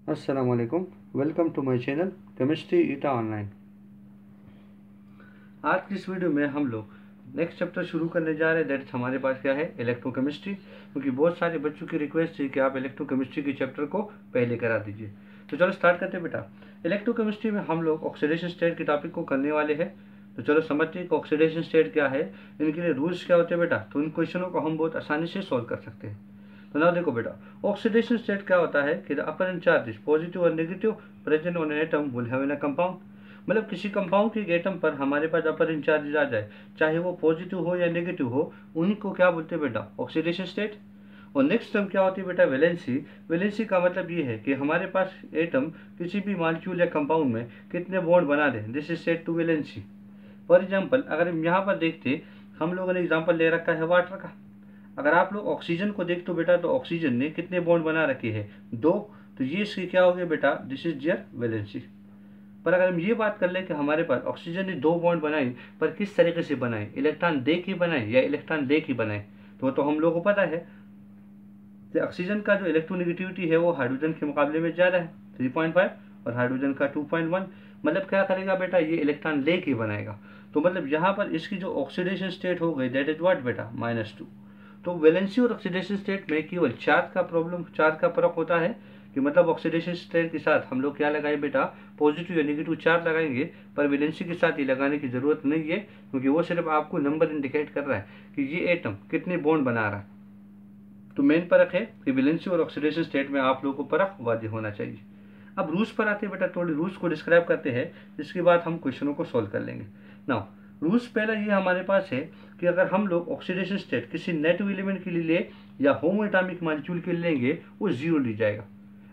अस्सलामुअलैकुम। Welcome to my channel chemistry eta online. आज की इस वीडियो में हम लोग नेक्स्ट चैप्टर शुरू करने जा रहे हैं। दैट हमारे पास क्या है, इलेक्ट्रोकेमिस्ट्री। क्योंकि बहुत सारे बच्चों की रिक्वेस्ट थी कि आप इलेक्ट्रोकेमिस्ट्री के चैप्टर को पहले करा दीजिए। तो चलो स्टार्ट करते हैं बेटा। इलेक्ट्रोकेमिस्ट्री में हम लोग ऑक्सीडेशन स्टेट के टॉपिक को करने वाले हैं। तो चलो समझते हैं कि ऑक्सीडेशन स्टेट क्या है, इनके लिए रूल्स क्या होते हैं बेटा। तो इन क्वेश्चनों को हम बहुत आसानी से सॉल्व कर सकते हैं। तो ना देखो बेटा, ऑक्सीडेशन स्टेट क्या होता है कि द अपरेंट चार्जेस पॉजिटिव और negative present on an atom will have in a compound. मतलब किसी कंपाउंड के एटम पर हमारे पास अपरेंट चार्जेस आ जाए, चाहे वो पॉजिटिव हो या नेगेटिव हो, उन्हीं को क्या बोलते हैं बेटा, ऑक्सीडेशन स्टेट। और नेक्स्ट टर्म क्या होती है बेटा, वैलेंसी। वैलेंसी का मतलब ये है कि हमारे पास एटम किसी भी मॉलिक्यूल या कंपाउंड में कितने बॉन्ड बना दे, this is said to valency. For example अगर हम यहाँ पर देखते, हम लोगों ने एग्जाम्पल ले रखा है वाटर का। अगर आप लोग ऑक्सीजन को देखते हो बेटा, तो ऑक्सीजन ने कितने बॉन्ड बना रखे हैं, 2। तो ये इसकी क्या हो गया बेटा, दिस इज देयर वैलेंसी। पर अगर हम ये बात कर ले कि हमारे पास ऑक्सीजन ने 2 बॉन्ड बनाए, पर किस तरीके से बनाए, इलेक्ट्रॉन दे के बनाए या इलेक्ट्रॉन ले के बनाए, तो हम लोगों को पता है कि ऑक्सीजन का जो इलेक्ट्रोनेगेटिविटी है वो हाइड्रोजन के मुकाबले में ज़्यादा है, 3.5, और हाइड्रोजन का 2.1। मतलब क्या करेगा बेटा, ये इलेक्ट्रॉन ले के बनाएगा। तो मतलब यहाँ पर इसकी जो ऑक्सीडेशन स्टेट हो गई, दैट इज व्हाट बेटा, -2। तो वैलेंसी और ऑक्सीडेशन स्टेट में केवल चार्ज का फर्क होता है कि मतलब ऑक्सीडेशन स्टेट के साथ हम लोग क्या लगाए बेटा, पॉजिटिव या नेगेटिव चार्ज लगाएंगे। पर वैलेंसी के साथ ये लगाने की जरूरत नहीं है, क्योंकि वो सिर्फ आपको नंबर इंडिकेट कर रहा है कि ये एटम कितने बॉन्ड बना रहा है। तो मेन फर्क है कि वैलेंसी और ऑक्सीडेशन स्टेट में आप लोगों को फर्क वाजिब होना चाहिए। अब रूल्स पर आते हैं बेटा, थोड़ी रूल्स को डिस्क्राइब करते हैं, जिसके बाद हम क्वेश्चनों को सॉल्व कर लेंगे। नाउ रूल्स पहला ये हमारे पास है कि अगर हम लोग ऑक्सीडेशन स्टेट किसी नेटिव एलिमेंट के लिए ले या होमो एटॉमिक मॉलिक्यूल के लिए लेंगे, वो जीरो ली जाएगा।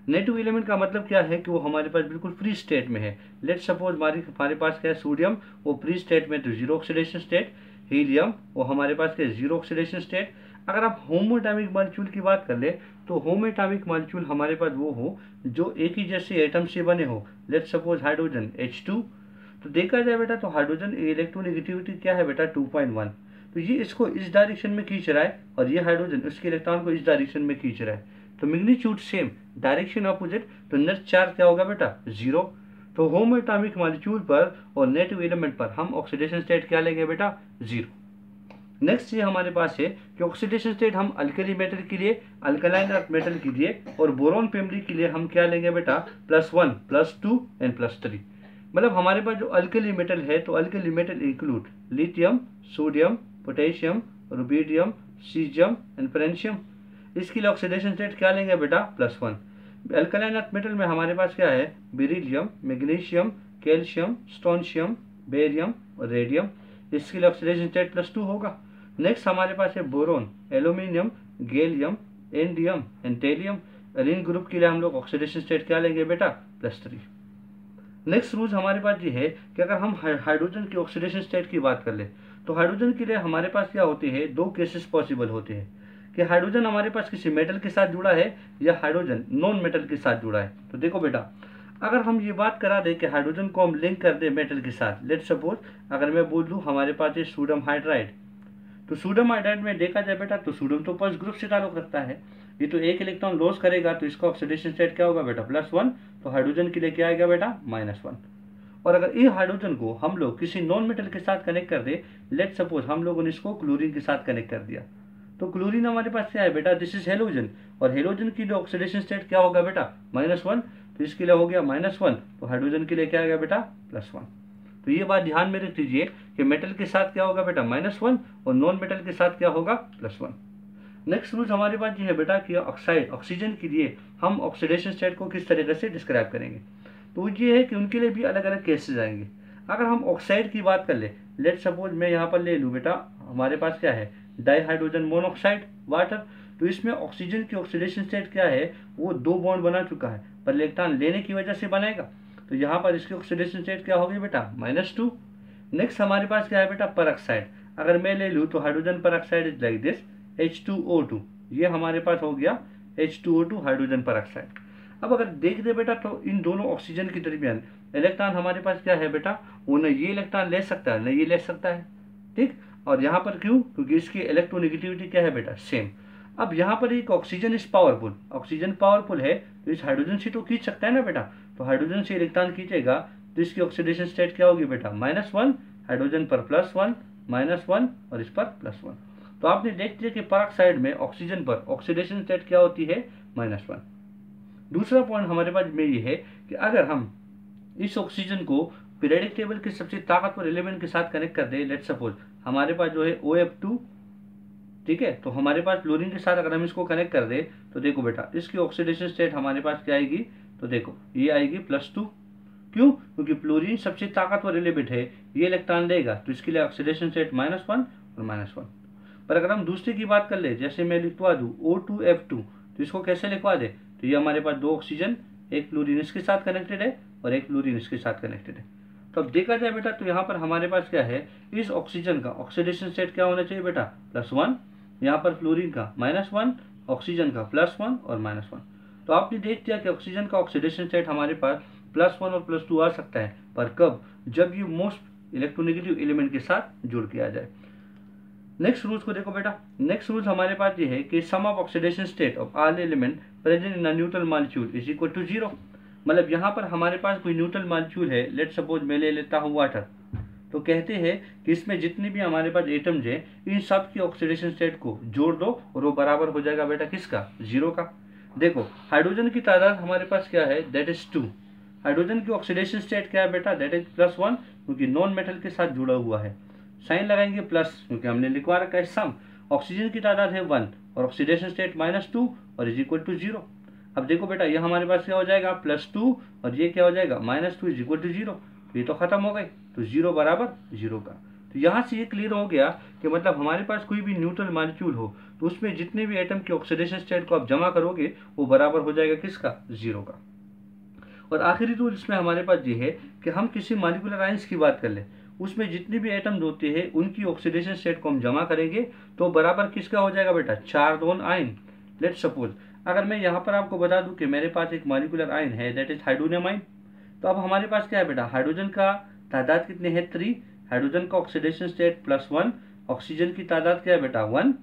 नेटिव एलिमेंट का मतलब क्या है कि वो हमारे पास बिल्कुल फ्री स्टेट में है। लेट सपोज हमारे पास क्या है, सोडियम, वो फ्री स्टेट में, तो जीरो ऑक्सीडेशन स्टेट। हीलियम, वो हमारे पास क्या है, जीरो ऑक्सीडेशन स्टेट। अगर आप होमो एटॉमिक मॉलिक्यूल की बात कर ले, तो होमो एटॉमिक मॉलिक्यूल हमारे पास वो हो जो एक ही जैसे एटम से बने हो। Let suppose hydrogen, H2। तो देखा जाए बेटा, तो हाइड्रोजन इलेक्ट्रोनेगेटिविटी क्या है बेटा, 2.1। तो ये इसको इस डायरेक्शन में खींच रहा है, और ये हाइड्रोजन उसके इलेक्ट्रॉन को इस डायरेक्शन में खींच रहा है। तो मैग्नीट्यूड सेम, डायरेक्शन ऑपोजिट, तो नेट चार्ज क्या होगा बेटा, 0। तो होमो एटॉमिक मॉलिक्यूल पर और नेटिव एलिमेंट पर हम ऑक्सीडेशन स्टेट क्या लेंगे बेटा, 0। नेक्स्ट ये हमारे पास है कि ऑक्सीडेशन स्टेट हम अल्कली मेटल के लिए, अल्कलाइन अर्थ मेटल के लिए और बोरॉन फैमिली के लिए हम क्या लेंगे बेटा, +1, +2 एंड +3। मतलब हमारे पास जो अल्कली मेटल है, तो alkali metal include lithium, sodium, potassium, rubidium, caesium and francium. इसके लिए ऑक्सीडेशन स्टेट क्या लेंगे बेटा, +1। अल्कलाइन अर्थ मेटल में हमारे पास क्या है, beryllium, magnesium, calcium, strontium, barium और रेडियम। इसके लिए ऑक्सीडेशन स्टेट +2 होगा। नेक्स्ट हमारे पास है boron, aluminium, gallium, indium and thallium. इन ग्रुप के लिए हम लोग ऑक्सीडेशन स्टेट क्या लेंगे बेटा, +3। नेक्स्ट रूल हमारे पास ये है कि अगर हम हाइड्रोजन की ऑक्सीडेशन स्टेट की बात कर ले, तो हाइड्रोजन के लिए हमारे पास क्या होते हैं, 2 केसेस पॉसिबल होते हैं कि हाइड्रोजन हमारे पास किसी मेटल के साथ जुड़ा है या हाइड्रोजन नॉन मेटल के साथ जुड़ा है। तो देखो बेटा, अगर हम ये बात करा दें कि हाइड्रोजन को हम लिंक कर दें मेटल के साथ, लेट सपोज अगर मैं बोल दूं हमारे पास है सोडियम हाइड्राइड, तो सोडियम हाइड्राइड में देखा जाए बेटा, तो सोडियम तो फर्स्ट ग्रुप से ताल्लुक रखता है। ये तो एक इलेक्ट्रॉन लॉस करेगा, तो इसका ऑक्सीडेशन स्टेट क्या होगा बेटा, +1। तो हाइड्रोजन के लिए क्या आएगा बेटा, -1। और अगर ये हाइड्रोजन को हम लोग किसी नॉन मेटल के साथ कनेक्ट कर दे, लेट सपोज हम लोगों ने इसको क्लोरीन के साथ कनेक्ट कर दिया, तो क्लोरीन हमारे पास क्या है बेटा, दिस इज हेलोजन। और हेलोजन की जो ऑक्सीडेशन स्टेट क्या होगा बेटा, -1। तो इसके लिए हो गया -1, तो हाइड्रोजन के लिए क्या आएगा बेटा, +1। तो ये बात ध्यान में रख लीजिए कि मेटल के साथ क्या होगा बेटा, -1, और नॉन मेटल के साथ क्या होगा, +1। नेक्स्ट रूल हमारे पास ये है बेटा कि ऑक्सीजन के लिए हम ऑक्सीडेशन स्टेट को किस तरीके से डिस्क्राइब करेंगे। तो ये है कि उनके लिए भी अलग अलग केसेस आएंगे। अगर हम ऑक्साइड की बात कर ले, लेट सपोज मैं यहाँ पर ले लूँ बेटा, हमारे पास क्या है, डाईहाइड्रोजन मोनोऑक्साइड वाटर। तो इसमें ऑक्सीजन की ऑक्सीडेशन स्टेट क्या है, वो 2 बॉन्ड बना चुका है, पर इलेक्ट्रॉन लेने की वजह से बनाएगा। तो यहाँ पर इसकी ऑक्सीडेशन स्टेट क्या होगी बेटा, -2। नेक्स्ट हमारे पास क्या है बेटा, परऑक्साइड। अगर मैं ले लूँ तो hydrogen peroxide is like this, H2O2। ये हमारे पास हो गया H2O2 हाइड्रोजन परऑक्साइड। अब अगर देख दे बेटा, तो इन दोनों ऑक्सीजन के दरमियान इलेक्ट्रॉन हमारे पास क्या है बेटा, वो न ये इलेक्ट्रॉन ले सकता है न ये ले सकता है, ठीक। और यहाँ पर क्यों, क्योंकि इसकी इलेक्ट्रोनेगेटिविटी क्या है बेटा, सेम। अब यहाँ पर एक oxygen is powerful, oxygen powerful है तो इस हाइड्रोजन से तो खींच सकता है ना बेटा, तो हाइड्रोजन से इलेक्ट्रॉन खींचेगा तो इसकी ऑक्सीडेशन स्टेट क्या होगी बेटा, -1, हाइड्रोजन पर +1, -1 और इस पर +1। तो आपने देख लिया कि पेरोक्साइड में ऑक्सीजन पर ऑक्सीडेशन स्टेट क्या होती है, -1। दूसरा पॉइंट हमारे पास में ये है कि अगर हम इस ऑक्सीजन को पीरियोडिक टेबल के सबसे ताकतवर एलिमेंट के साथ कनेक्ट कर दे, लेट सपोज हमारे पास जो है OF2, ठीक है, तो हमारे पास क्लोरीन के साथ अगर हम इसको कनेक्ट कर दे तो देखो बेटा इसकी ऑक्सीडेशन स्टेट हमारे पास क्या आएगी, तो देखो ये आएगी +2। क्यों, क्योंकि क्लोरीन सबसे ताकतवर एलिमेंट है, ये इलेक्ट्रॉन लेगा तो इसके लिए ऑक्सीडेशन स्टेट -1 और -1। पर अगर हम दूसरे की बात कर ले, जैसे मैं लिखवा दूं O2F2, तो इसको कैसे लिखवा दे, तो ये हमारे पास 2 ऑक्सीजन, एक क्लोरीन इसके साथ कनेक्टेड है और एक क्लोरीन इसके साथ कनेक्टेड है। तो अब देखा जाए बेटा तो यहाँ पर हमारे पास क्या है, इस ऑक्सीजन का ऑक्सीडेशन स्टेट क्या होना चाहिए बेटा, +1, यहाँ पर फ्लोरीन का -1, ऑक्सीजन का +1 और -1। तो आपने देख दिया कि ऑक्सीजन का ऑक्सीडेशन स्टेट हमारे पास +1 और +2 आ सकता है, पर कब, जब ये मोस्ट इलेक्ट्रोनेगेटिव एलिमेंट के साथ जुड़ के आ जाए। नेक्स्ट रूल्स को देखो बेटा, नेक्स्ट रूल्स हमारे पास ये है कि sum of oxidation state of all element present in a neutral molecule is equal to 0। मतलब यहाँ पर हमारे पास कोई न्यूट्रल मॉलिक्यूल है, लेट सपोज मैं ले लेता हूँ वाटर, तो कहते हैं कि इसमें जितने भी हमारे पास एटम्स हैं इन सब की ऑक्सीडेशन स्टेट को जोड़ दो और वो बराबर हो जाएगा बेटा किसका, 0 का। देखो हाइड्रोजन की तादाद हमारे पास क्या है, दैट इज 2। हाइड्रोजन की ऑक्सीडेशन स्टेट क्या है बेटा, दैट इज +1, क्योंकि नॉन मेटल के साथ जुड़ा हुआ है। साइन लगाएंगे प्लस, क्योंकि हमने लिखवा रखा है सम। ऑक्सीजन की तादाद है 1 और ऑक्सीडेशन स्टेट -2 और इज इक्वल टू 0। अब देखो बेटा ये हमारे पास क्या हो जाएगा, +2 और ये क्या हो जाएगा, -2 इज इक्वल टू 0। ये तो खत्म हो गए, तो 0 बराबर 0 का। तो यहाँ से ये क्लियर हो गया कि मतलब हमारे पास कोई भी न्यूट्रल मॉलिक्यूल हो तो उसमें जितने भी एटम की ऑक्सीडेशन स्टेट को आप जमा करोगे वो बराबर हो जाएगा किसका, 0 का। और आखिरी रूल इसमें हमारे पास ये है कि हम किसी मॉलिक्यूलर आयंस की बात कर ले, उसमें जितने भी एटम्स होते हैं उनकी ऑक्सीडेशन स्टेट को हम जमा करेंगे तो बराबर किसका हो जाएगा बेटा, 4 2 आयन। लेट सपोज अगर मैं यहाँ पर आपको बता दूं कि मेरे पास एक मॉलिक्यूलर आयन है, दैट इज हाइड्रोनियम आयन। तो अब हमारे पास क्या है बेटा, हाइड्रोजन का तादाद कितने हैं, 3, हाइड्रोजन का ऑक्सीडेशन स्टेट +1, ऑक्सीजन की तादाद क्या है बेटा 1,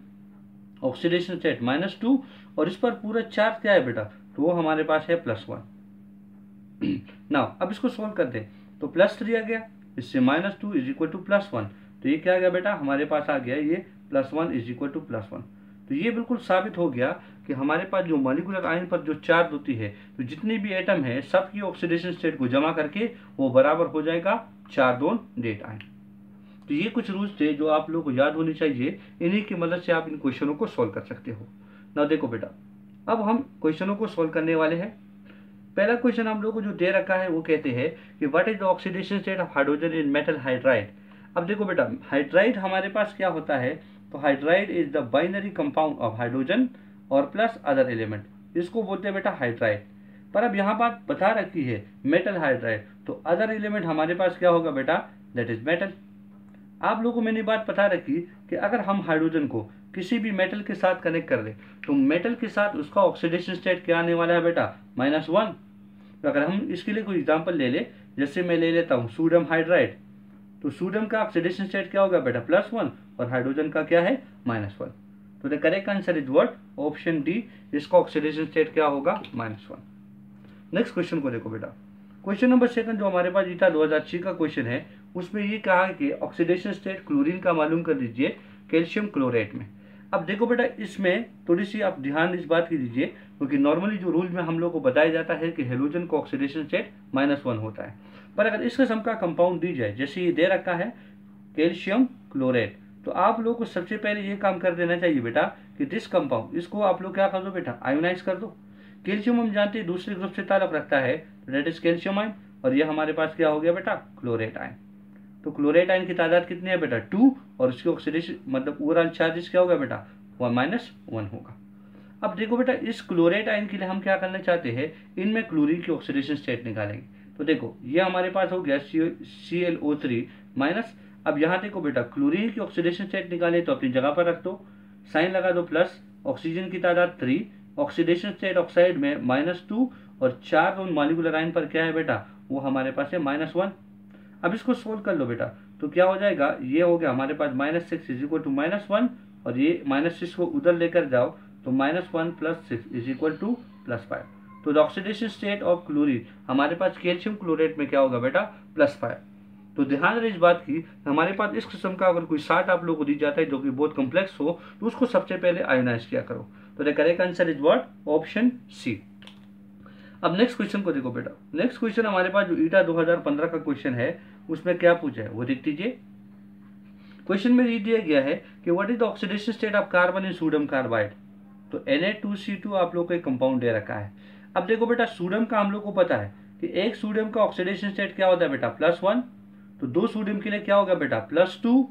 ऑक्सीडेशन स्टेट -2 और इस पर पूरा चार्ज क्या है बेटा, तो वो हमारे पास है +1। नाउ अब इसको सोल्व कर दे तो +3 आ गया, इससे -2 इज इक्वल टू +1, तो ये क्या आ गया बेटा, हमारे पास आ गया ये +1 इज इक्वल टू +1। तो ये बिल्कुल साबित हो गया कि हमारे पास जो मॉलिक्यूलर आयन पर जो चार्ज होती है तो जितनी भी एटम है सबकी ऑक्सीडेशन स्टेट को जमा करके वो बराबर हो जाएगा 4 2 8 आयन। तो ये कुछ रूल्स थे जो आप लोगों को याद होने चाहिए, इन्हीं की मदद से आप इन क्वेश्चनों को सोल्व कर सकते हो। ना देखो बेटा अब हम क्वेश्चनों को सोल्व करने वाले हैं। पहला क्वेश्चन हम लोग को जो दे रखा है वो कहते हैं कि what is the oxidation state of hydrogen in metal hydride. अब देखो बेटा हाइड्राइड हमारे पास क्या होता है, तो hydride is the binary compound of hydrogen और प्लस अदर एलिमेंट, इसको बोलते हैं बेटा हाइड्राइड। पर अब यहाँ बात बता रखी है मेटल हाइड्राइड, तो अदर एलिमेंट हमारे पास क्या होगा बेटा, दैट इज मेटल। आप लोगों को मैंने बात बता रखी कि अगर हम हाइड्रोजन को किसी भी मेटल के साथ कनेक्ट कर दें तो मेटल के साथ उसका ऑक्सीडेशन स्टेट क्या आने वाला है बेटा, -1। तो अगर हम इसके लिए कोई एग्जांपल ले ले, जैसे मैं ले लेता हूँ सोडियम हाइड्राइड, तो सोडियम का ऑक्सीडेशन स्टेट क्या होगा बेटा, +1 और हाइड्रोजन का क्या है, -1। तो the correct answer is what, option D, इसका ऑक्सीडेशन स्टेट क्या होगा, -1। नेक्स्ट क्वेश्चन को देखो बेटा, क्वेश्चन नंबर 2 जो हमारे पास ईटा 2006 का क्वेश्चन है, उसमें ये कहा कि ऑक्सीडेशन स्टेट क्लोरीन का मालूम कर दीजिए कैल्शियम क्लोरेट में। अब देखो बेटा इसमें थोड़ी सी आप ध्यान इस बात की दीजिए, क्योंकि नॉर्मली जो रूल में हम लोग को बताया जाता है कि हेलोजन का ऑक्सीडेशन स्टेट -1 होता है, पर अगर इस किस्म का कंपाउंड दी जाए जैसे ये दे रखा है कैल्शियम क्लोरेट, तो आप लोग को सबसे पहले ये काम कर देना चाहिए बेटा कि दिस कंपाउंड, इसको आप लोग क्या कर दो बेटा, आयोनाइज कर दो। कैल्शियम हम जानते हैं दूसरे ग्रुप से ताल्लुक रखता है, दैट इज कैल्शियम आयन, और ये हमारे पास क्या हो गया बेटा, क्लोरेट आयन। तो क्लोरेट आयन की तादाद कितनी है बेटा, 2, और इसकी ऑक्सीडेशन मतलब ओवरऑल चार्जेस क्या होगा बेटा, 1 होगा। अब देखो बेटा इस क्लोरेट आयन के लिए हम क्या करना चाहते हैं, इनमें क्लोरीन की ऑक्सीडेशन स्टेट निकालेंगे। तो देखो ये हमारे पास हो गया ClO3 माइनस, अब यहाँ देखो बेटा क्लोरीन की ऑक्सीडेशन स्टेट निकाले तो अपनी जगह पर रख दो, साइन लगा दो प्लस, ऑक्सीजन की तादाद 3, ऑक्सीडेशन स्टेट ऑक्साइड में -2 और 4 दोनों मॉलिक्यूलर आयन पर क्या है बेटा, वो हमारे पास है -1। अब इसको सोल्व कर लो बेटा, तो क्या हो जाएगा, ये हो गया हमारे पास -6 इज इक्वल टू -1, और ये -6 को उधर लेकर जाओ तो -1 + 6 इज इक्वल टू +5। तो the oxidation state of chlorine, हमारे पास कैल्शियम क्लोरेट में क्या होगा बेटा, +5। तो ध्यान रहे इस बात की, हमारे पास इस किस्म का अगर कोई साल्ट आप लोगों को दी जाता है जो कि बहुत कॉम्प्लेक्स हो, तो उसको सबसे पहले आयोनाइज किया करो। तो the correct answer is what, option C. अब नेक्स्ट क्वेश्चन को देखो बेटा। नेक्स्ट क्वेश्चन हमारे पास जो ईटा 2015 का क्वेश्चन है उसमें क्या पूछा है वो देख लीजिए। क्वेश्चन में ये दिया गया है कि what is the oxidation state of carbon in sodium carbide. तो Na2C2 आप लोग को एक कंपाउंड दे रखा है। अब देखो बेटा, सोडियम का हम लोग को पता है कि एक सोडियम का ऑक्सीडेशन स्टेट क्या होता है बेटा, +1। तो 2 सोडियम के लिए क्या होगा बेटा, +2।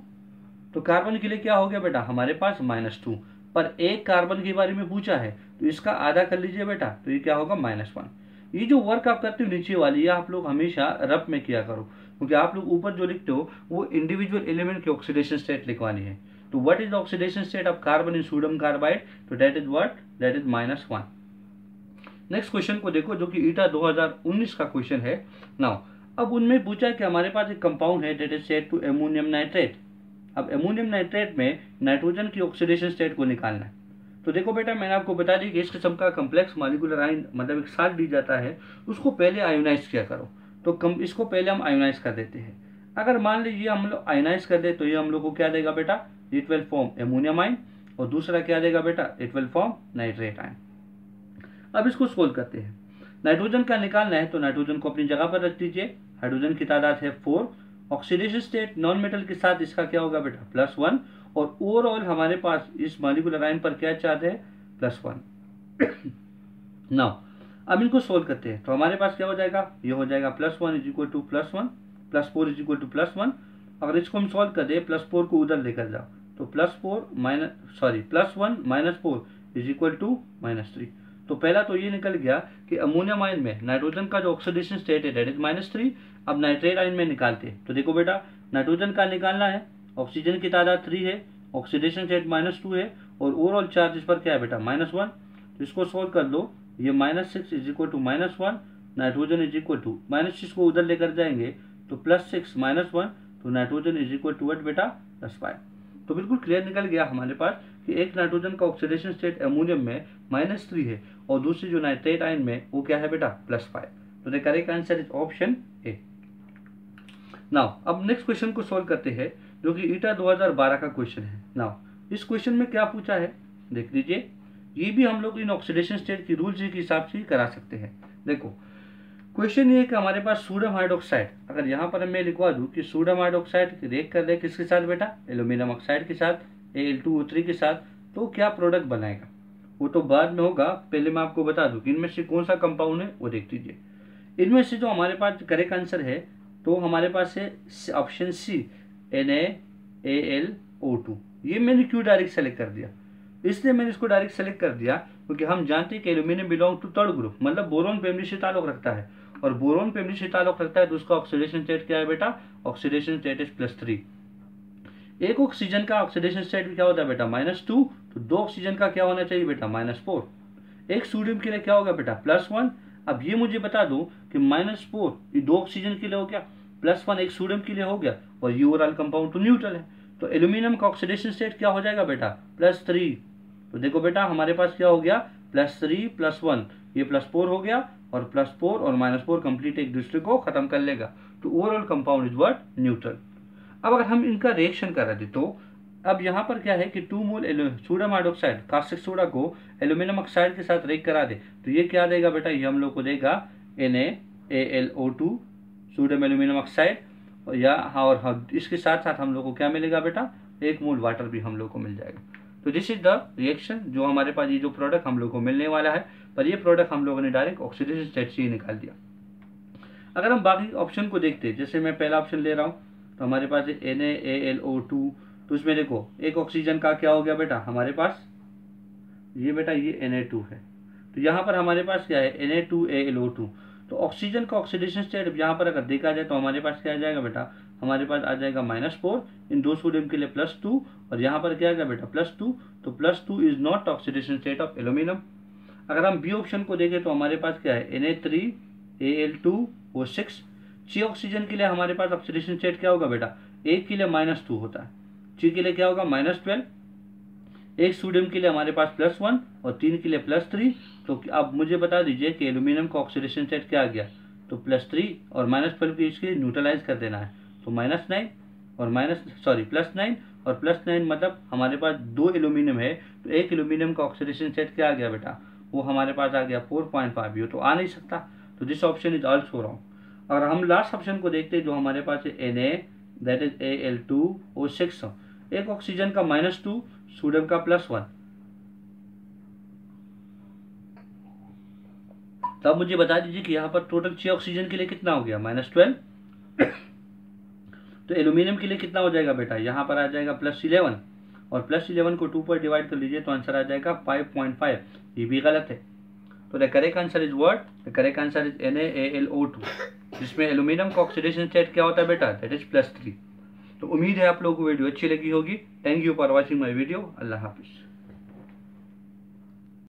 तो कार्बन के लिए क्या हो गया बेटा हमारे पास -2। पर एक कार्बन के बारे में पूछा है तो इसका आधा कर लीजिए बेटा, तो ये क्या होगा -1। ये जो वर्क आप करते हो नीचे वाली, ये आप लोग हमेशा रफ में किया करो, क्योंकि आप लोग ऊपर जो लिखते हो वो इंडिविजुअल एलिमेंट की ऑक्सीडेशन स्टेट लिखवानी है। तो what is the oxidation state of carbon in sodium carbide, तो that is what, that is -1। Next question को देखो जो कि ईटा 2019 का क्वेश्चन है। नाउ अब उनमें पूछा है कि हमारे पास एक कंपाउंड है that is said to ammonium nitrate. अब अमोनियम नाइट्रेट में नाइट्रोजन की ऑक्सीडेशन स्टेट को निकालना है। तो देखो बेटा, मैंने आपको बता दी कि इस किस्म का कम्प्लेक्स मॉलिक्यूलर आयन, मतलब एक साल्ट दी जाता है, उसको पहले आयोनाइज किया करो। तो इसको पहले हम आयोनाइज कर देते हैं। अगर मान लीजिए हम लोग आयोनाइज कर दे तो ये हम लोग को क्या देगा बेटा, it will form ammonium ion, और दूसरा क्या देगा बेटा, it will form nitrate ion. अब इसको सोल्व करते हैं। नाइट्रोजन का निकालना है तो नाइट्रोजन को अपनी जगह पर रख दीजिए। हाइड्रोजन की तादाद है 4। ऑक्सीडेशन स्टेट नॉन मेटल के साथ इसका क्या होगा बेटा, +1। और ओवरऑल हमारे पास इस मॉलिक्यूलर आयन पर क्या चार्ज है, +1। नाउ अब इनको सोल्व करते हैं तो हमारे पास क्या हो जाएगा, ये हो जाएगा +1 is equal to +1, +4 is equal to +1। अगर इसको हम सॉल्व कर दे, +4 को उधर लेकर जाओ तो +1 -4 इज इक्वल टू -3। तो पहला तो ये निकल गया कि अमोनियम आयन में नाइट्रोजन का जो ऑक्सीडेशन स्टेट है दैट इज -3। अब नाइट्रेट आयन में निकालते हैं तो देखो बेटा, नाइट्रोजन का निकालना है, ऑक्सीजन की तादाद 3 है, ऑक्सीडेशन स्टेट -2 है, और ओवरऑल चार्ज इस पर क्या है बेटा, -1। तो इसको सोल्व कर लो, ये -6 is equal to -1, nitrogen is equal to -6 को उधर लेकर जाएंगे तो +6 -1, तो नाइट्रोजन इज इक्वल टू बेटा +5। तो बिल्कुल क्लियर निकल गया हमारे पास कि एक नाइट्रोजन का ऑक्सीडेशन स्टेट अमोनियम में -3 है, और दूसरी जो नाइट्रेट आयन में वो क्या है बेटा, +5। तो the correct answer is option A. Now अब नेक्स्ट क्वेश्चन को सोल्व करते हैं जो कि ईटा 2012 का क्वेश्चन है। नाउ इस क्वेश्चन में क्या पूछा है देख लीजिए। ये भी हम लोग इन ऑक्सीडेशन स्टेट की रूल्स के हिसाब से करा सकते हैं। देखो क्वेश्चन ये है कि हमारे पास सोडियम हाइड्रोक्साइड, अगर यहाँ पर मैं लिखवा दूँ कि सोडियम हाइड्रोक्साइड रिएक्ट कर दे किसके साथ बेटा, एल्यूमिनियम ऑक्साइड के साथ, Al2O3 के साथ, तो क्या प्रोडक्ट बनाएगा वो तो बाद में होगा। पहले मैं आपको बता दूं कि इनमें से कौन सा कंपाउंड है वो देख लीजिए। इनमें से जो हमारे पास करेक्ट आंसर है तो हमारे पास है ऑप्शन सी, NaAlO2। ये मैंने क्यों डायरेक्ट सेलेक्ट कर दिया, इसलिए मैंने इसको डायरेक्ट सेलेक्ट कर दिया क्योंकि हम जानते हैं कि aluminium belong to third group, मतलब बोरोन फैमिली से ताल्लुक रखता है, और बोरोन फैमिली से ताल्लुक रखता है तो उसका ऑक्सीडेशन स्टेट क्या है बेटा, ऑक्सीडेशन स्टेट इज +3। एक ऑक्सीजन का ऑक्सीडेशन स्टेट क्या होता है बेटा, -2, तो 2 ऑक्सीजन का क्या होना चाहिए बेटा, -4। एक सोडियम के लिए क्या होगा बेटा, +1। अब ये मुझे बता दो कि -4 ये 2 ऑक्सीजन के लिए हो गया, +1 एक सोडियम के लिए हो गया, और ये ओवरऑल कंपाउंड तो न्यूट्रल है, तो एल्यूमिनियम का ऑक्सीडेशन स्टेट क्या हो जाएगा बेटा, +3। तो देखो बेटा हमारे पास क्या हो गया, +3 +1, ये +4 हो गया, और +4 और -4 कंप्लीट एक दूसरे को खत्म कर लेगा, तो overall compound is what, neutral. अब अगर हम इनका रिएक्शन करा दे तो अब यहाँ पर क्या है कि 2 मोल सोडियम हाइड्रोक्साइड कास्टिक सोडा को एल्यूमिनियम ऑक्साइड के साथ रिएक्ट करा दे तो ये क्या देगा बेटा, ये हम लोग को देगा NaAlO2 सोडियम एल्यूमिनियम ऑक्साइड, और इसके साथ साथ हम लोग को क्या मिलेगा बेटा, 1 मोल वाटर भी हम लोग को मिल जाएगा। तो दिस इज द रिएक्शन जो हमारे पास ये जो प्रोडक्ट हम लोग को मिलने वाला है, पर ये प्रोडक्ट हम लोगों ने डायरेक्ट ऑक्सीडेशन स्टेट से ही निकाल दिया। अगर हम बाकी ऑप्शन को देखते हैं, जैसे मैं पहला ऑप्शन ले रहा हूँ तो हमारे पास है NaAlO2, तो उसमें देखो एक ऑक्सीजन का क्या हो गया बेटा हमारे पास, ये बेटा ये Na2 है, तो यहाँ पर हमारे पास क्या है Na2AlO2। तो ऑक्सीजन का ऑक्सीडेशन स्टेट यहाँ पर अगर देखा जाए तो हमारे पास क्या आ जाएगा बेटा, हमारे पास आ जाएगा -4, इन 2 सोडियम के लिए +2, और यहाँ पर क्या आ गया बेटा +2, तो +2 is not oxidation state of aluminium. अगर हम बी ऑप्शन को देखें तो हमारे पास क्या है Na3Al2O6। 6 ऑक्सीजन के लिए हमारे पास ऑक्सीडेशन स्टेट क्या होगा बेटा, 1 के लिए -2 होता है, 6 के लिए क्या होगा -12, एक सोडियम के लिए हमारे पास +1 और 3 के लिए +3। तो अब मुझे बता दीजिए कि एल्यूमिनियम का ऑक्सीडेशन स्टेट क्या आ गया। तो +3 और -12 के इसके न्यूट्रलाइज कर देना है। तो -9 और +9 और +9 मतलब हमारे पास 2 एल्यूमिनियम है, तो एक एल्यूमिनियम का ऑक्सीडेशन स्टेट क्या आ गया बेटा, वो हमारे पास आ गया 4.5। ये तो आ नहीं सकता, तो this option is also wrong. अगर हम लास्ट ऑप्शन को देखते हैं जो हमारे पास है Na, दैट इज Al2O6, एक ऑक्सीजन का -2, सोडियम का +1। तो अब मुझे बता दीजिए कि यहाँ पर टोटल 6 ऑक्सीजन के लिए कितना हो गया, -12। तो एल्यूमिनियम के लिए कितना हो जाएगा बेटा, यहाँ पर आ जाएगा +11, और +11 को 2 पर डिवाइड कर लीजिए तो आंसर आ जाएगा 5.5। ये भी गलत है। तो the correct answer is what, the correct answer is NaAlO2, जिसमें एल्यूमिनियम का ऑक्सीडेशन स्टेट क्या होता है बेटा, दैट इज +3। तो उम्मीद है आप लोगों को वीडियो अच्छी लगी होगी। Thank you for watching my video. Allah Hafiz.